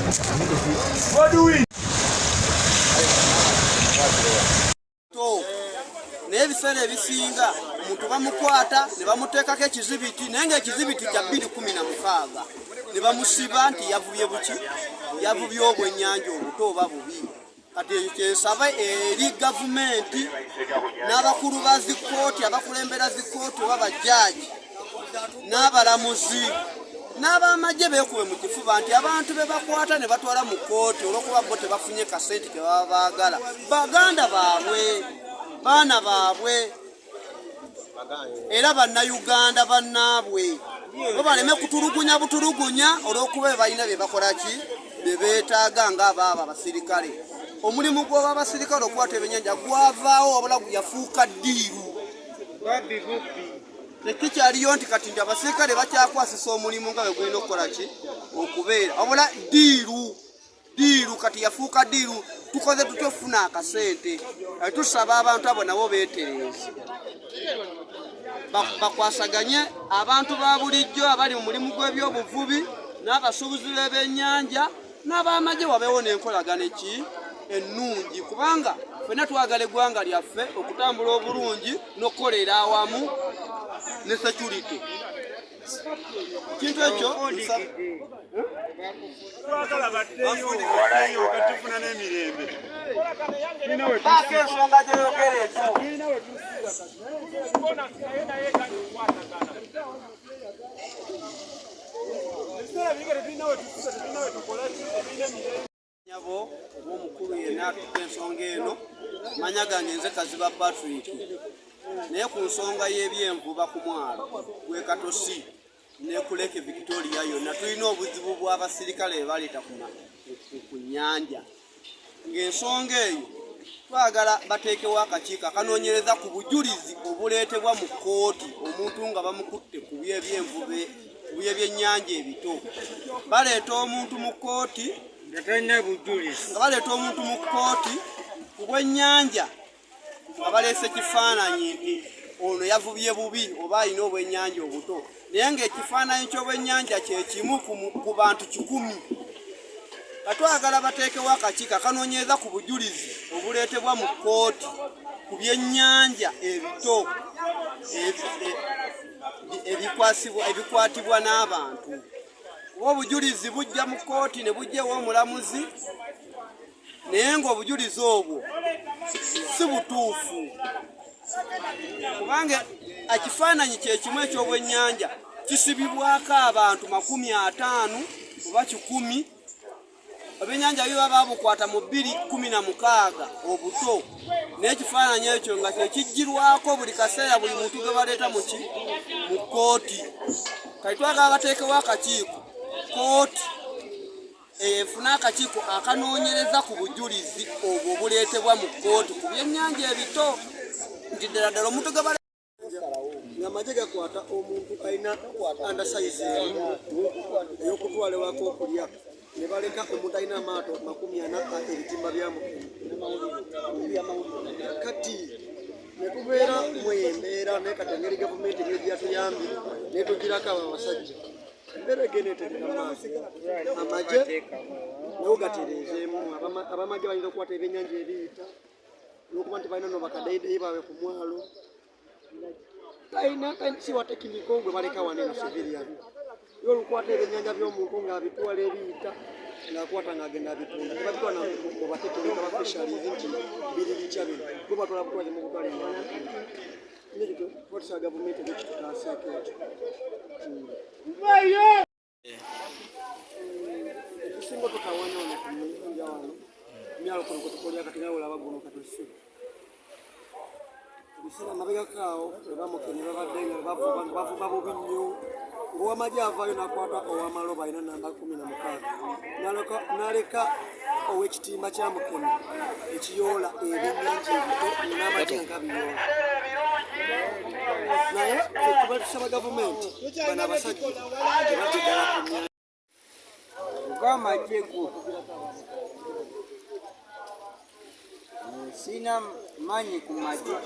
What do we? N'ebiseera ebisinga omuntu bamukwata ne bamuteekako ekizibiti naye ng'ekizibiti kya 2016 ne bamusiba nti yavubye buki yavubye obwennyanja obuto oba bubi. Kati ekyo kyensaba eri gavumenti n'abakulu ba zikkooti abakulembera zikkooti oba bajjaaji n'abalamuzi n'abamagye beekube mu kifuba nti abantu be bakwata ne batwala mu kkooti olw'okuba bo tebafunye kasente ke baba baagala baganda baabwe baana baabwe era bannayuganda bannaabwe bo baleme kutulugunya butulugunya olw'okuba balina bye bakola ki bye beetaaga ng'abaabo abasirikale. Omulimu gw'abasirikale okukwata ebyennyanja gwavaawo wabula yafuuka ddiiru. Tekikyaliyo nti kati nti abasirikale bakyakwasisa omulimu nga bwe gulina okukola ki okubeera wabula ddiiru kati yafuuka ddiiru. Tukoze tutya okufuna akasente. Tusaba abantu abo nabo beetereze bakwasaganye abantu ba bulijjo abali mu mulimu gw'ebyobuvubi n'abasuubuzi b'ebyennyanja n'abamagye wabeewo n'enkolagano ki ennungi kubanga ffenna twagala eggwanga lyaffe okutambula obulungi n'okukolera awamu ne security. Kintu ekyo twagala baddeyo katufuna n'emirembe. Baako ensonga gy'oyogera ekyo. Nyabo obw'omukulu yenna atuka ensonga eno manya gange nze Kaziba Patrick naye ku nsonga y'ebyenvuba ku mwalo gwe Katosi ne ku Lake Victoria yonna tulina obuzibu bw'abasirikale be baleeta ku nnyanja. Ng'ensonga eyo twagala bateekewo akakiiko akanoonyereza ku bujulizi obuleetebwa mu kkooti omuntu nga bamukutte ku by'ebyenvuba ku by'ebyennyanja ebito. Baleeta omuntu mu kkooti nga talina bujulizi nga baleeta omuntu mu kkooti ku bwennyanja nga baleese ekifaananyi nti ono yavubye bubi oba alina obwennyanja obuto naye ng'ekifaananyi ky'obwennyanja kye kimu ku bantu 100. Katwagala bateekewo akakiiko akanoonyereza ku bujulizi obuleetebwa mu kkooti ku byennyanja ebito ebikwatibwa n'abantu. Kuba obujulizi bujja mu kkooti ne bujjewo omulamuzi naye ng'obujulizi obwo si butuufu kubanga ekifaananyi kye kimu eky'obwennyanja kisibibwako abantu 50 oba 100. Ebyennyanja biba babukwata mu 2016 obuto naye ekifaananyi ekyo nga kyekijjirwako buli kaseera buli muntu gwe baleeta mu kkooti. Kati twagala bateekewo akakiiko kkooti efuna akakiiko akanoonyereza ku bujulizi obwo obuleetebwa mu kkooti ku byennyanja ebito nti ddala omuntu gwe ng'amagye gakwata omuntu alina andasayizi ey'okutwala ewaka okulya ne baleka omuntu alina amaato 40 ebitimba kati ne tubeera mu embeera naye kati engeri gavumenti gyeyatuyambye ne tugirako abo abasajja embeera egenda etegera maaso amagye nawo gatereezeemu abamagye balina okukwata ebyennyanja ebiyita olwokuba nti balina no bakadeideyi baabwe ku mwalo talina siwa tekiniko gwe baleka wane no civilian yo olukwata ebyennyanja by'omuntu ng'abitwala ebiyita ng'akwata ng'agenda abitunda tebabitwala mu batekiniko ba fisheries nti biri bitya bino bo batwala butwaze mu butwala ennyanja nekito twatisa gavumenti ekitutaaseeko ekyo ekisinga tutawanya wano ku nnyanja wano myalo kuno kwetukolya kati nawe olaba guno Katosi ebiseera mabegakaawo ebamukene babadde nga bavuba bubi nnyo ng'owamagye avaayo n'akwata ow'amaloba alina namba 16 n'aleka ow'ekitimba kya mukene ekiyoola ebyennyanja ebito n'amagye nga biyoola naye tuba tusaba gavumenti bano abasajja tebategala ku nnyanja ogw'amagye go sina manyi ku magye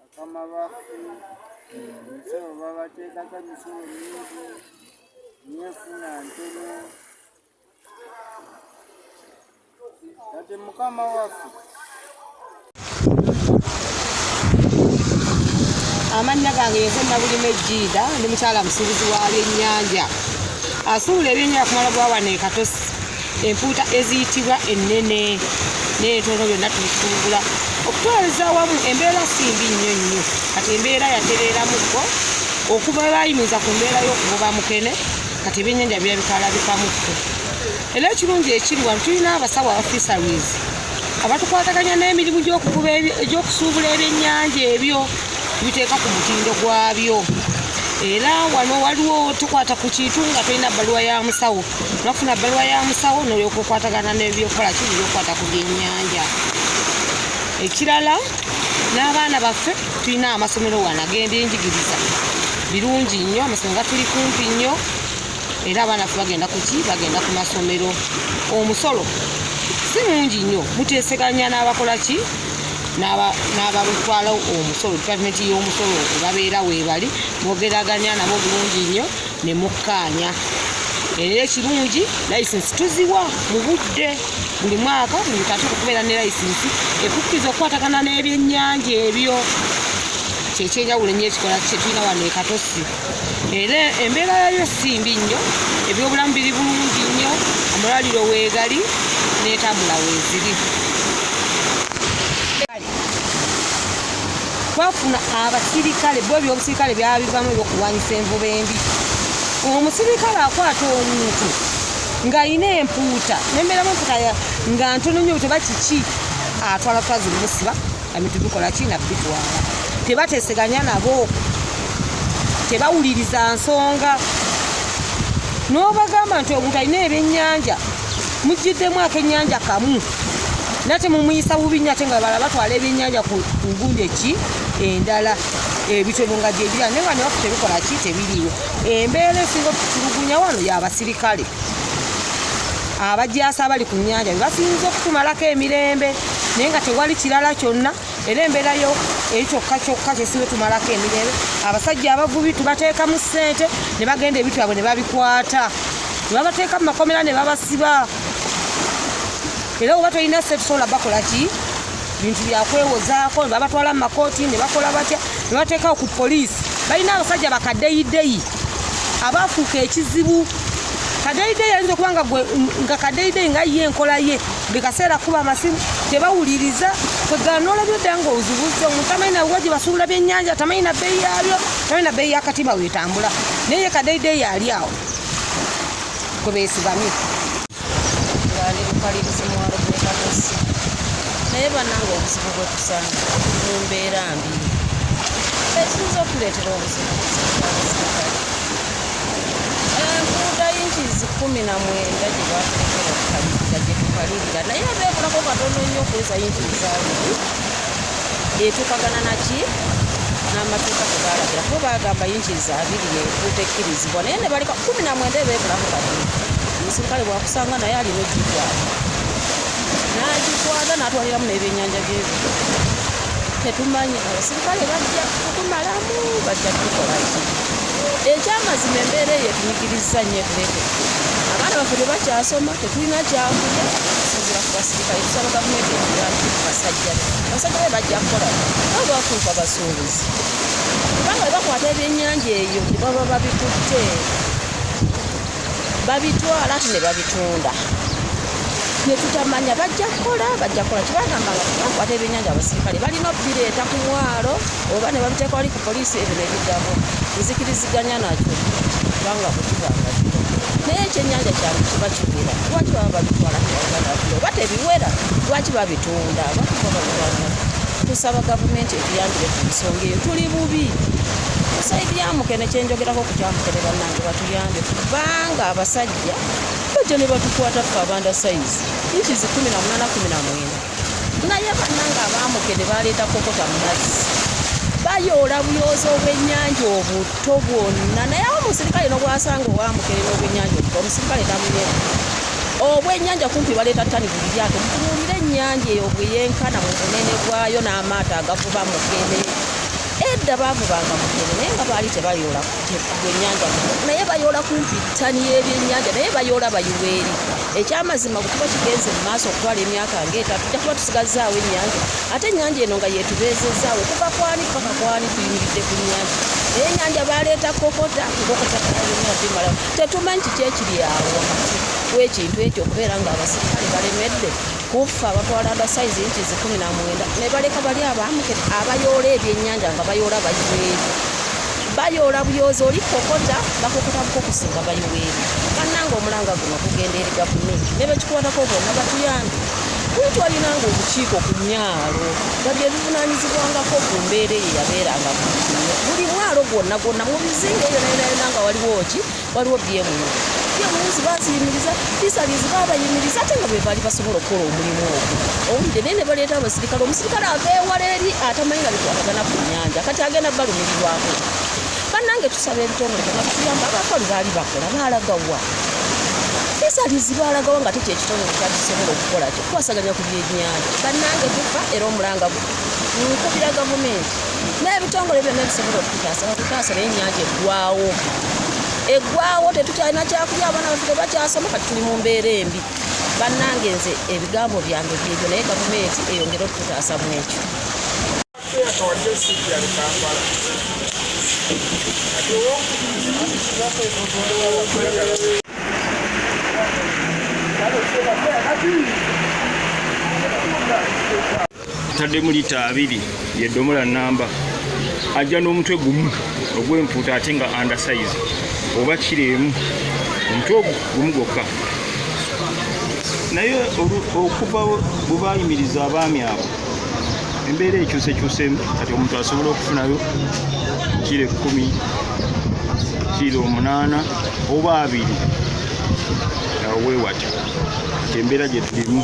akama bafu Emisolo babateekako emisolo mingi nefuna ntono kati mukama waffe amannya gange yenze Nabulime Ejjiida ndi mukyala musuubuzi wa byennyanja asuula ebyennyanja kumala gwa wano e Katosi empuuta eziyitibwa ennene n'entono byonna tubisuubula okutwaliza awamu embeera simbi nnyo kati embeera yatereeramukko okuba bayimiza ku mbeera y'okugoba mukene kati ebyennyanja birabikaalabikamuko era ekirungi ekiri wano tulina abasawo abafisaries abatukwataganya n'emirimu gy'okusuubula ebyennyanja ebyo tubiteeka ku mutindo gwabyo era wano waliwo tukwata ku kintu nga tulina bbaluwa ya musawo nafuna bbaluwa ya musawo n'olyoka okwatagana n'ebyokukola kiri byokwata ku byennyanja ekirala n'abaana baffe tulina amasomero wano ag'ebyenjigiriza birungi nnyo amasomero gatuli kumpi nnyo era abaana ffe bagenda bagenda ku masomero omusolo si mungi nnyo muteeseganya n'abakola ki n'abatwala omusolo department y'omusolo babeera weebali mwogeraganya nabo bulungi nnyo ne mukkaanya era ekirungi layisinsi tuziwa mu budde buli mwaka buli mutatu okubeera ne layisinsi ekukkiriza okukwatagana n'ebyennyanja ebyo kyekyenjawulo ennyo ekikola kye tulina wano e Katosi era embeera yayo simbi nnyo ebyobulamu biri bulungi nnyo amalwaliro weegali n'entambula weeziri twafuna abasirikale bo byobusirikale byabivamu ebyokulwanyisa envuba embi omusirikale akwata omuntu ng'ayina empuuta nembeeramu empuuta nga ntono nnyo teba kiki atwala twazimusiba ebintu bikola ki nabitwala tebateeseganya nabo tebawuliriza nsonga n'obagamba nti omuntu alina ebyennyanja muggiddemu akennyanja kamu nate mumuyisa bubi nnyo ate nga bala batwala ebyennyanja ku ngunde ki endala ebitono nga gyebira naye nga ne waffe tebikola ki tebiriwo embeera esinga okutulugunya wano y'abasirikale abajjaasa abali ku nnyanja bebasinza okutumalako emirembe naye nga tewali kirala kyonna era embeerayo ekyokka kyesinga tumalako emirembe abasajja abavubi tubateekamu ssente ne bagenda ebintu byabwe ne babikwata ne babateeka mu makomera ne babasiba era oba tolina setusobola bakola ki bintu byakwewozaako ne babatwala mu makooti ne bakola batya ne bateekawo ku poliisi balina abasajja bakadeyideyi abaafuuka ekizibu kadeyideyi ayinza okuba nga kadeyideyi nga ye enkola ye buli kaseera kuba amasimu tebawuliriza kwegala n'olabyo ddala ng'ozibuze omuntu tamanyi nabuwa gye basuubula byennyanja tamanyi na bbeeyi yabyo tamanyi na bbeeyi y'akatimba weetambula naye ye kadeyideyi ali awo kwe beesigamye ali lukaliriza Mwalo gwe Katosi naye bannange obuzibu bwe tusanga mu mbeera mbi ekiyinza okuleetera obuzibu enkuuta y'inkizi 19 gye bateekera okukaliriza gye tukalirira naye beebulako katono nnyo okuweza y'inkizi abiri etuukagana naki n'amateeka tebalabira kuba bagamba y'inkizi abiri yenkuuta ekkirizibwa naye ne balika 19 beebulako katono omusirikale bwakusanga naye alina ogikwata n'agikwata n'atwaliramu n'ebyennyanja byebyo tetumanyi abasirikale bajja kutumalamu bajja tukola ki ekyamazima embeera eyo etunyigiriza nnyo etuleete abaana baffe tebakyasoma tetulina kyakulya tusinzira ku basirikale tusaba gavumenti etuyambe basajja be bajja kukola nabo bafuuka basuubuzi kubanga bwe bakwata ebyennyanja eyo ne baba babikutte babitwala ate ne babitunda netutamanya bajja kukola kibagambanga bakwata ebyennyanja abasirikale balina okubireeta ku mwalo oba ne babiteeka wali ku poliisi ebyo nebiddamu nzikiriziganya nakyo kubanga bwekibanga naye ekyennyanja kyange kiba kiwera lwaki baba babitwala oba tebiwera lwaki babitunda tusaba gavumenti etuyambire ku nsonga eyo tuli bubi saidi ya mukene kyenjogerako ku kyamukene bannange batuyambe kubanga abasajja bajja ne batukwata ffe abanda sayizi inchizi 18-19 naye bannange abamukene baleeta kokota mu mazzi bayoola buyoozi obwennyanja obuto bwonna naye awo omusirikale nogwasanga owamukene n'obwennyanja obuto omusirikale tamulema obwennyanja kumpi baleeta ttani buli lyato mutunuulire ennyanja eyo bwe yenkana mu bunene bwayo n'amaato agavuba mukene edda baavubanga mukene naye nga baali tebayoola gwennyanja naye bayoola kumpi ttani y'ebyennyanja naye bayoola bayiweeri ekyamazima bwe tuba kigenze mu maaso okutwala emyaka ng'etatu tujja kuba tusigazaawo ennyanja ate ennyanja eno nga yetubeezezaawo kuva kwani paka kwani tuyimiridde ku nnyanja naye ennyanja baleeta kokota kokota tetumanyi kiki ekiri awo wakati w'ekintu ekyo okubeera ng'abasirikale balemedde kufa batwala sayizi inchi 19 ne baleka bali abayoola ebyennyanja nga bayoola bayiweeri bayoola buyozi oli kokota bakokota bukokusinga bayiweeri kannanga omulanga guno kugenda eri gavumenti ne bekikwatako bonna batuyambe twetwalinanga obukiiko ku myalo nga bye bivunaanyizibwangako ku mbeera eyo yabeeranga buli mwalo gwonna gwonna mu bizinga eyo nayonayona nga waliwo byemuzi baziyimiriza tisalizi babayimiriza ate nga bebaali basobola okukola omulimu ogwo owulire naye ne baleeta abasirikale omusirikale ageewala eri atamanyi nga bikwatagana ku nnyanja kati agenda balumirirwako bannange tusaba ebitongole byatuyamba abafalu baali bakola baalagawa tisalizi baalagawa nga tekyo ekitongole kyakisobola okukola kyo kukwasaganya ku byennyanja bannange tufa era omulanga nkubira gavumenti n'ebitongole byonna ebisobola okututaasa batutaasa naye ennyanja eggwawo tetukyalina kyakulya abaana baffe tebakyasoma kati tuli mu mbeera embi bannange nze ebigambo byange byebyo naye gavumenti eyongere okututaasa mu ekyo taddemu lita 2 yedomola namba ajja n'omutwe gumu ogw'empuuta ate nga undersize oba kiremu omutwe gumu gwokka naye okuva bwe bayimiriza abaami abo embeera ekyusekyusemu kati omuntu asobola okufunayo kilo 10 kilo 8 oba 2 awo weewatyo embeera gye tulimu